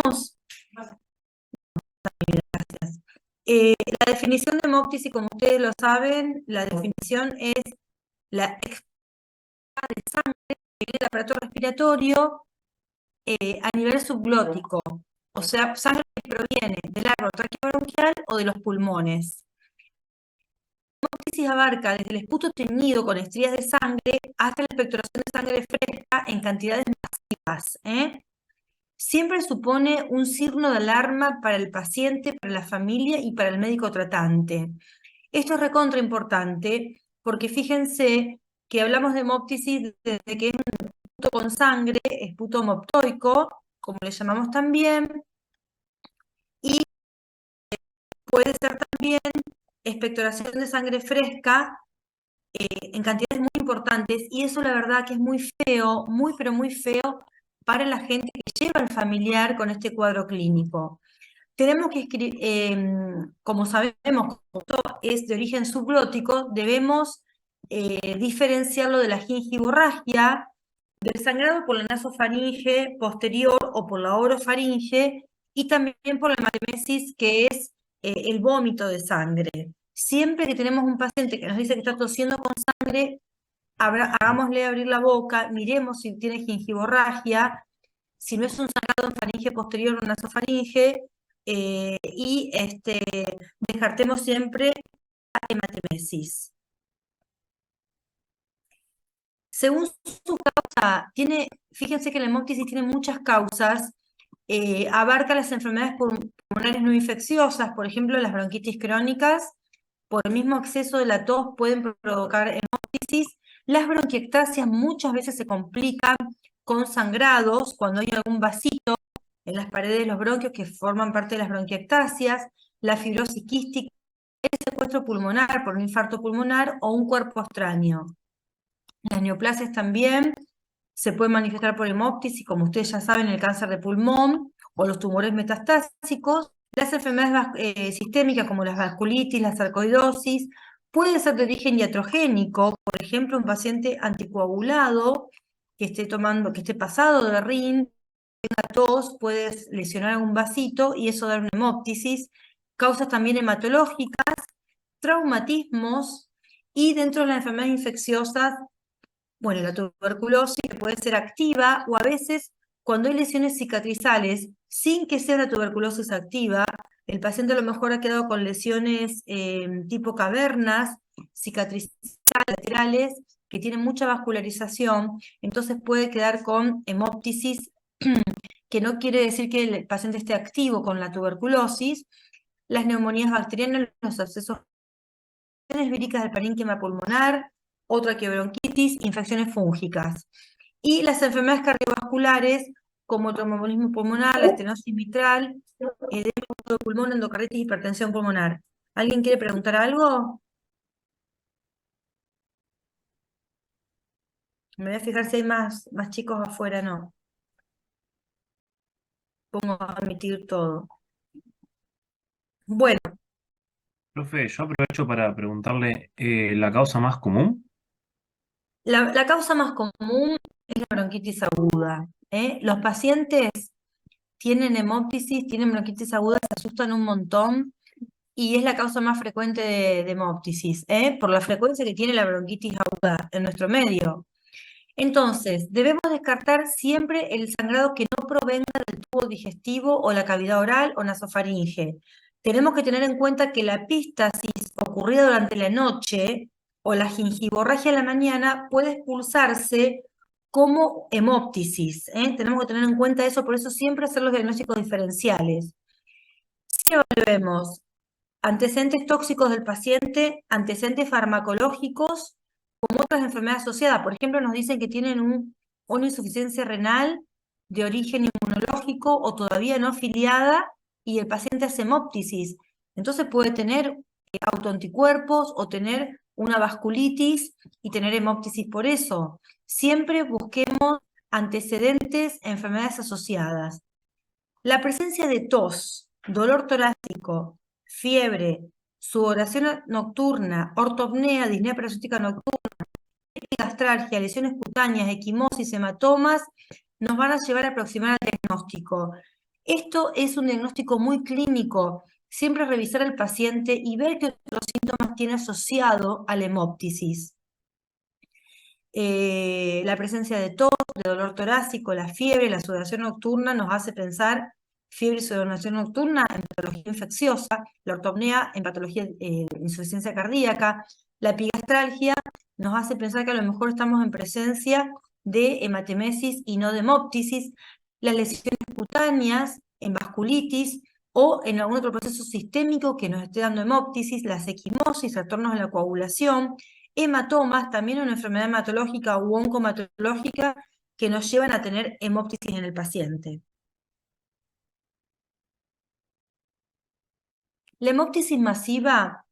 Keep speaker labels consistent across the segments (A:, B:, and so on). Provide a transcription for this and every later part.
A: ¿Estamos? Gracias. La definición de hemoptisis, como ustedes lo saben, la definición es la expulsión de sangre del aparato respiratorio a nivel subglótico, o sea, sangre que proviene del árbol traqueobronquial o de los pulmones. La hemoptisis abarca desde el esputo teñido con estrías de sangre hasta la expectoración de sangre fresca en cantidades masivas, Siempre supone un signo de alarma para el paciente, para la familia y para el médico tratante. Esto es recontra importante porque fíjense que hablamos de hemoptisis desde que es un esputo con sangre, esputo hemoptoico, como le llamamos también, y puede ser también expectoración de sangre fresca en cantidades muy importantes, y eso la verdad que es muy feo, muy pero muy feo para la gente que lleva al familiar con este cuadro clínico. Tenemos que escribir, como sabemos, como todo es de origen subglótico, debemos diferenciarlo de la gingivorragia, del sangrado por la nasofaringe posterior o por la orofaringe, y también por la hematemesis, que es el vómito de sangre. Siempre que tenemos un paciente que nos dice que está tosiendo con sangre, hagámosle abrir la boca, miremos si tiene gingivorragia, si no es un sangrado en faringe posterior o nasofaringe, y descartemos siempre la hematemesis. Según su causa, fíjense que la hemoptisis tiene muchas causas, abarca las enfermedades pulmonares no infecciosas, por ejemplo, las bronquitis crónicas, por el mismo exceso de la tos pueden provocar hemoptisis. Las bronquiectasias muchas veces se complican con sangrados, cuando hay algún vasito en las paredes de los bronquios que forman parte de las bronquiectasias, la fibrosis quística, el secuestro pulmonar por un infarto pulmonar o un cuerpo extraño. Las neoplasias también se pueden manifestar por hemoptisis, como ustedes ya saben, el cáncer de pulmón o los tumores metastásicos. Las enfermedades sistémicas como las vasculitis, la sarcoidosis, puede ser de origen iatrogénico, por ejemplo, un paciente anticoagulado que esté pasado de RIN, tenga tos, puede lesionar un vasito y eso da una hemoptisis. Causas también hematológicas, traumatismos y dentro de las enfermedades infecciosas, bueno, la tuberculosis que puede ser activa o a veces cuando hay lesiones cicatrizales sin que sea una tuberculosis activa, el paciente a lo mejor ha quedado con lesiones tipo cavernas, cicatrizales laterales que tienen mucha vascularización, entonces puede quedar con hemoptisis, que no quiere decir que el paciente esté activo con la tuberculosis. Las neumonías bacterianas, los abscesos víricas del parénquima pulmonar, otra que bronquitis, infecciones fúngicas. Y las enfermedades cardiovasculares, como el tromboembolismo pulmonar, la estenosis mitral, edema de pulmón, endocarditis, hipertensión pulmonar. ¿Alguien quiere preguntar algo? Me voy a fijar si hay más chicos afuera, no. Pongo a admitir todo. Bueno,
B: Profe, yo aprovecho para preguntarle la causa más común.
A: la causa más común es la bronquitis aguda. Los pacientes tienen hemoptisis, tienen bronquitis aguda, se asustan un montón y es la causa más frecuente de hemoptisis, por la frecuencia que tiene la bronquitis aguda en nuestro medio. Entonces, debemos descartar siempre el sangrado que no provenga del tubo digestivo o la cavidad oral o nasofaringe. Tenemos que tener en cuenta que la epístasis ocurrida durante la noche o la gingivorragia en la mañana puede expulsarse como hemoptisis. Tenemos que tener en cuenta eso, por eso siempre hacer los diagnósticos diferenciales. Si evaluemos antecedentes tóxicos del paciente, antecedentes farmacológicos, como otras enfermedades asociadas. Por ejemplo, nos dicen que tienen una insuficiencia renal de origen inmunológico o todavía no afiliada y el paciente hace hemoptisis. Entonces puede tener autoanticuerpos o tener una vasculitis y tener hemoptisis por eso. Siempre busquemos antecedentes, enfermedades asociadas. La presencia de tos, dolor torácico, fiebre, sudoración nocturna, ortopnea, disnea parasítica nocturna, gastralgia, lesiones cutáneas, equimosis, hematomas, nos van a llevar a aproximar al diagnóstico. Esto es un diagnóstico muy clínico. Siempre revisar al paciente y ver qué otros síntomas tiene asociado a la hemóptisis. La presencia de tos, de dolor torácico, la fiebre, la sudoración nocturna nos hace pensar fiebre y sudoración nocturna en patología infecciosa, la ortopnea en patología de insuficiencia cardíaca, la epigastralgia nos hace pensar que a lo mejor estamos en presencia de hematemesis y no de hemóptisis, las lesiones cutáneas en vasculitis o en algún otro proceso sistémico que nos esté dando hemóptisis, la equimosis, trastornos de la coagulación, hematomas, también una enfermedad hematológica u oncomatológica que nos llevan a tener hemóptisis en el paciente. La hemóptisis masiva,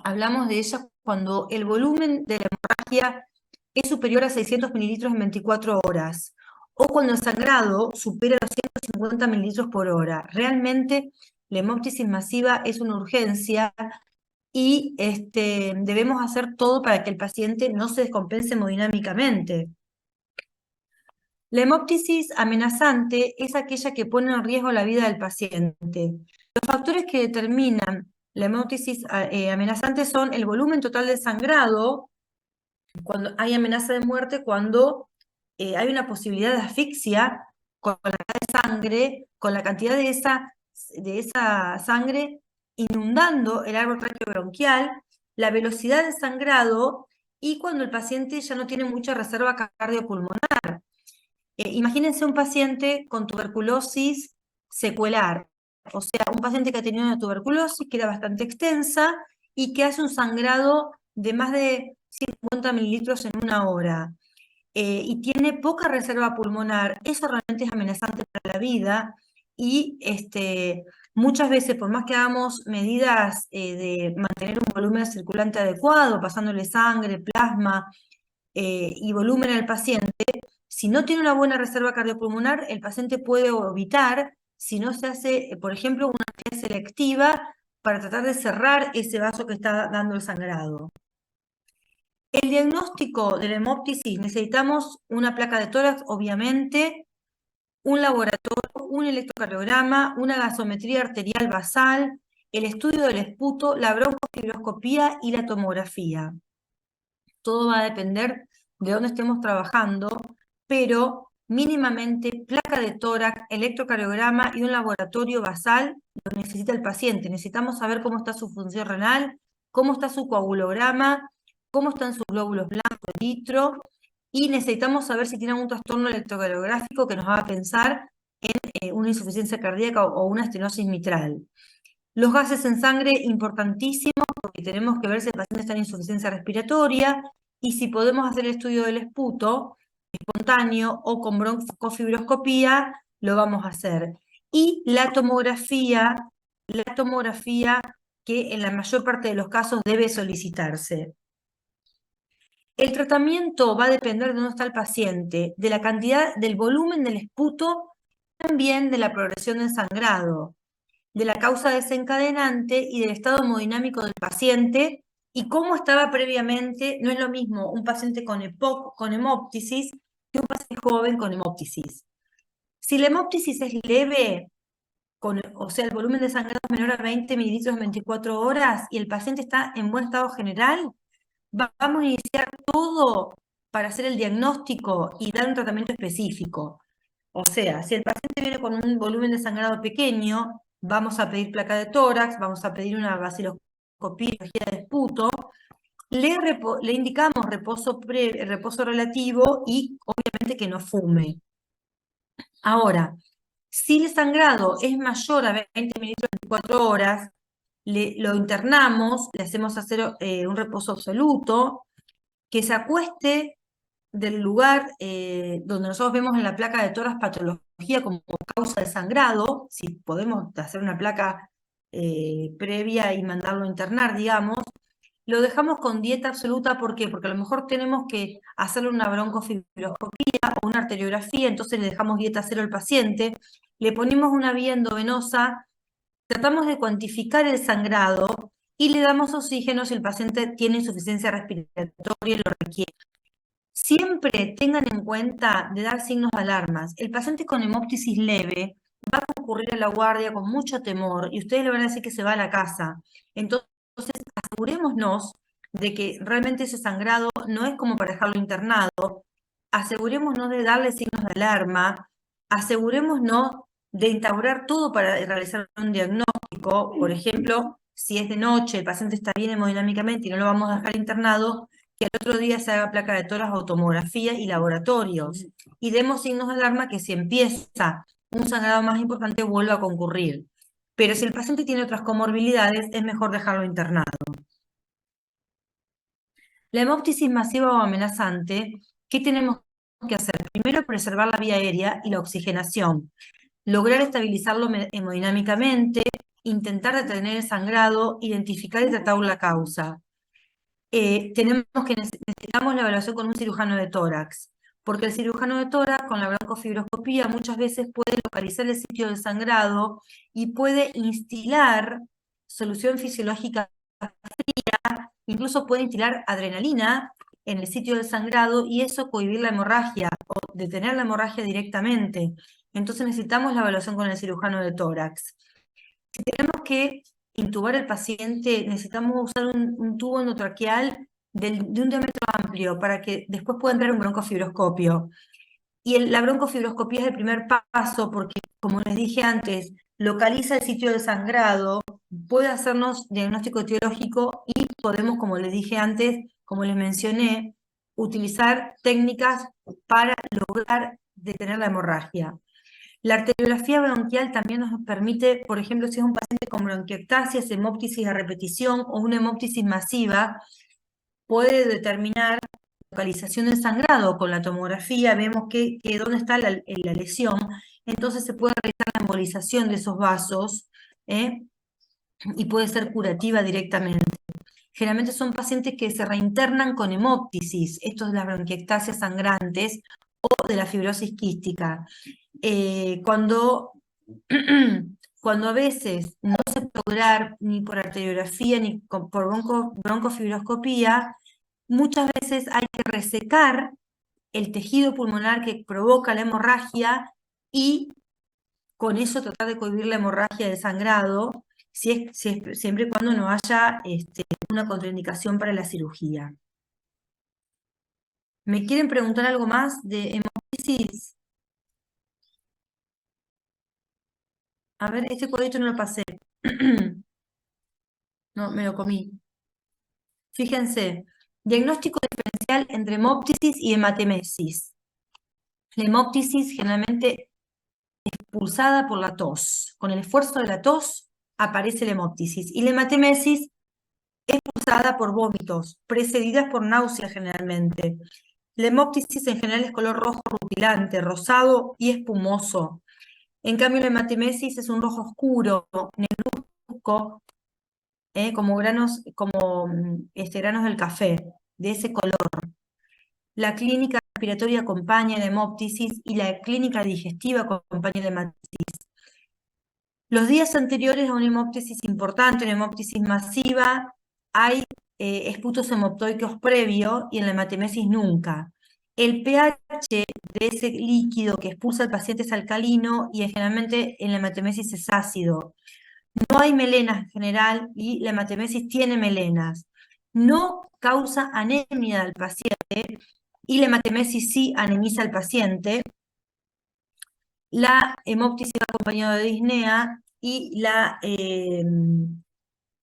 A: hablamos de ella cuando el volumen de la hemorragia es superior a 600 mililitros en 24 horas, o cuando el sangrado supera los 150 mililitros por hora. Realmente la hemóptisis masiva es una urgencia y debemos hacer todo para que el paciente no se descompense hemodinámicamente. La hemóptisis amenazante es aquella que pone en riesgo la vida del paciente. Los factores que determinan la hemóptisis amenazante son el volumen total de sangrado, cuando hay amenaza de muerte, cuando hay una posibilidad de asfixia con la cantidad de sangre, con la cantidad de esa sangre inundando el árbol traqueobronquial, la velocidad de sangrado y cuando el paciente ya no tiene mucha reserva cardiopulmonar. Imagínense un paciente con tuberculosis secuelar, o sea, un paciente que ha tenido una tuberculosis que era bastante extensa y que hace un sangrado de más de 150 mililitros en una hora y tiene poca reserva pulmonar. Eso realmente es amenazante para la vida y muchas veces, por más que hagamos medidas de mantener un volumen circulante adecuado, pasándole sangre, plasma y volumen al paciente, si no tiene una buena reserva cardiopulmonar, el paciente puede evitar si no se hace, por ejemplo, una actividad selectiva para tratar de cerrar ese vaso que está dando el sangrado. El diagnóstico de la hemóptisis, necesitamos una placa de tórax, obviamente, un laboratorio, un electrocardiograma, una gasometría arterial basal, el estudio del esputo, la broncofibroscopía y la tomografía. Todo va a depender de dónde estemos trabajando, pero mínimamente placa de tórax, electrocardiograma y un laboratorio basal lo necesita el paciente. Necesitamos saber cómo está su función renal, cómo está su coagulograma, cómo están sus glóbulos blancos, litro, y necesitamos saber si tiene algún trastorno electrocardiográfico que nos haga pensar en una insuficiencia cardíaca o una estenosis mitral. Los gases en sangre, importantísimos, porque tenemos que ver si el paciente está en insuficiencia respiratoria y si podemos hacer el estudio del esputo espontáneo o con broncofibroscopía, lo vamos a hacer. Y la tomografía que en la mayor parte de los casos debe solicitarse. El tratamiento va a depender de dónde está el paciente, de la cantidad, del volumen del esputo, también de la progresión del sangrado, de la causa desencadenante y del estado hemodinámico del paciente y cómo estaba previamente. No es lo mismo un paciente con hemóptisis que un paciente joven con hemóptisis. Si la hemóptisis es leve, o sea, el volumen de sangrado es menor a 20 mililitros en 24 horas y el paciente está en buen estado general, vamos a iniciar todo para hacer el diagnóstico y dar un tratamiento específico. O sea, si el paciente viene con un volumen de sangrado pequeño, vamos a pedir placa de tórax, vamos a pedir una vaciloscopía de esputo, le indicamos reposo relativo y obviamente que no fume. Ahora, si el sangrado es mayor a 20 mililitros en 24 horas, lo internamos, le hacemos hacer un reposo absoluto, que se acueste del lugar donde nosotros vemos en la placa de tórax patología como causa de sangrado, si podemos hacer una placa previa y mandarlo a internar, digamos, lo dejamos con dieta absoluta. ¿Por qué? Porque a lo mejor tenemos que hacerle una broncofibroscopía o una arteriografía, entonces le dejamos dieta cero al paciente, le ponemos una vía endovenosa, tratamos de cuantificar el sangrado y le damos oxígeno si el paciente tiene insuficiencia respiratoria y lo requiere. Siempre tengan en cuenta de dar signos de alarmas. El paciente con hemóptisis leve va a concurrir a la guardia con mucho temor y ustedes le van a decir que se va a la casa. Entonces, asegurémonos de que realmente ese sangrado no es como para dejarlo internado, asegurémonos de darle signos de alarma, asegurémonos de instaurar todo para realizar un diagnóstico. Por ejemplo, si es de noche, el paciente está bien hemodinámicamente y no lo vamos a dejar internado, que el otro día se haga placa de tórax o tomografía y laboratorios. Y demos signos de alarma que si empieza un sangrado más importante vuelva a concurrir. Pero si el paciente tiene otras comorbilidades, es mejor dejarlo internado. La hemóptisis masiva o amenazante, ¿qué tenemos que hacer? Primero, preservar la vía aérea y la oxigenación, lograr estabilizarlo hemodinámicamente, intentar detener el sangrado, identificar y tratar la causa. Necesitamos la evaluación con un cirujano de tórax, porque el cirujano de tórax con la broncofibroscopía muchas veces puede localizar el sitio del sangrado y puede instilar solución fisiológica, incluso puede instilar adrenalina en el sitio del sangrado y eso cohibir la hemorragia o detener la hemorragia directamente. Entonces necesitamos la evaluación con el cirujano de tórax. Si tenemos que intubar al paciente, necesitamos usar un tubo endotraqueal de un diámetro amplio para que después pueda entrar un broncofibroscopio. Y la broncofibroscopía es el primer paso porque, como les dije antes, localiza el sitio del sangrado, puede hacernos diagnóstico etiológico y podemos, como les dije antes, como les mencioné, utilizar técnicas para lograr detener la hemorragia. La arteriografía bronquial también nos permite, por ejemplo, si es un paciente con bronquiectasias, hemóptisis a repetición o una hemóptisis masiva, puede determinar localización del sangrado. Con la tomografía vemos dónde está la lesión, entonces se puede realizar la embolización de esos vasos y puede ser curativa directamente. Generalmente son pacientes que se reinternan con hemóptisis, estos de las bronquiectasias sangrantes o de la fibrosis quística. Cuando, cuando a veces no se puede lograr ni por arteriografía ni por broncofibroscopía, muchas veces hay que resecar el tejido pulmonar que provoca la hemorragia y con eso tratar de cohibir la hemorragia del sangrado, siempre y cuando no haya una contraindicación para la cirugía. ¿Me quieren preguntar algo más de hemóptisis? A ver, este cuadrito no lo pasé. No, me lo comí. Fíjense, diagnóstico diferencial entre hemóptisis y hematemesis. La hemóptisis generalmente expulsada por la tos. Con el esfuerzo de la tos aparece la hemóptisis. Y la hematemesis expulsada por vómitos, precedidas por náuseas generalmente. La hemóptisis en general es color rojo rutilante, rosado y espumoso. En cambio, la hematemesis es un rojo oscuro, negruzco, como granos, granos del café, de ese color. La clínica respiratoria acompaña la hemóptisis y la clínica digestiva acompaña la hematitis. Los días anteriores a una hemóptisis importante, una hemóptisis masiva, hay esputos hemoptoicos previo y en la hematemesis nunca. El pH de ese líquido que expulsa al paciente es alcalino y generalmente en la hematemesis es ácido. No hay melenas en general y la hematemesis tiene melenas. No causa anemia al paciente y la hematemesis sí anemiza al paciente. La hemóptisis va acompañada de disnea y la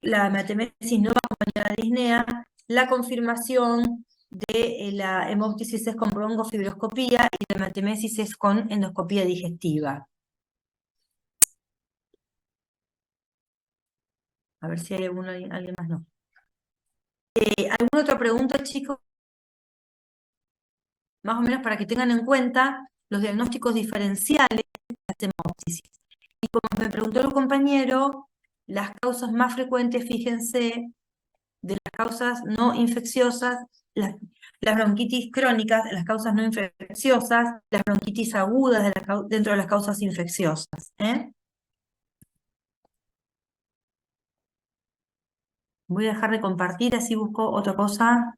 A: hematemesis no va acompañada de disnea. La confirmación de la hemóptisis es con broncofibroscopía y la hematemesis es con endoscopía digestiva. A ver si hay alguien más, no. ¿Alguna otra pregunta, chicos? Más o menos para que tengan en cuenta los diagnósticos diferenciales de las hemóptisis. Y como me preguntó el compañero, las causas más frecuentes, fíjense, de las causas no infecciosas, las bronquitis crónicas, las causas no infecciosas, las bronquitis agudas dentro de las causas infecciosas. Voy a dejar de compartir, así busco otra cosa.